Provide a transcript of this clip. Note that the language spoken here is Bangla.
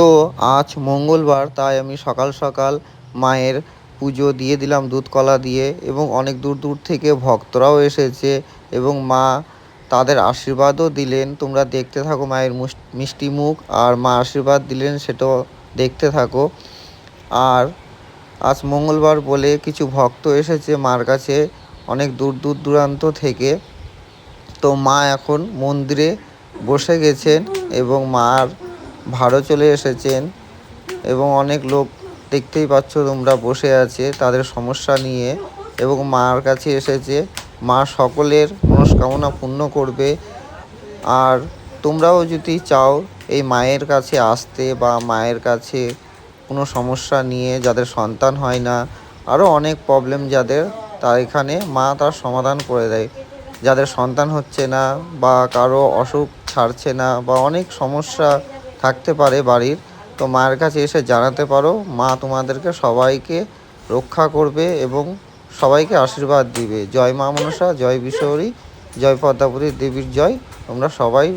তো আজ মঙ্গলবার, তাই আমি সকাল সকাল মায়ের পুজো দিয়ে দিলাম দুধ কলা দিয়ে, এবং অনেক দূর দূর থেকে ভক্তরাও এসেছে এবং মা তাদের আশীর্বাদও দিলেন। তোমরা দেখতে থাকো মায়ের মিষ্টি মুখ, আর মা আশীর্বাদ দিলেন সেটাও দেখতে থাকো। আর আজ মঙ্গলবার বলে কিছু ভক্ত এসেছে মার কাছে অনেক দূর দূর দূরান্ত থেকে। তো মা এখন মন্দিরে বসে গেছেন এবং মার ভাড়ও চলে এসেছেন, এবং অনেক লোক দেখতেই পাচ্ছ তোমরা বসে আছে তাদের সমস্যা নিয়ে, এবং মার কাছে এসেছে। মা সকলের মনস্কামনা পূর্ণ করবে। আর তোমরাও যদি চাও এই মায়ের কাছে আসতে, বা মায়ের কাছে কোনো সমস্যা নিয়ে যাদের সন্তান হয় না, আরও অনেক প্রবলেম যাদের, তার এখানে মা তার সমাধান করে দেয়। যাদের সন্তান হচ্ছে না, বা কারো অসুখ ছাড়ছে না, বা অনেক সমস্যা থাকতে পারে বাড়ির, তো মায়ের কাছে এসে জানাতে পারো। মা তোমাদেরকে সবাইকে রক্ষা করবে এবং সবাইকে আশীর্বাদ দিবে। জয় মা মনসা, জয় বিশ্বহরী, জয় পদ্মাবতী দেবীর জয়। তোমরা সবাই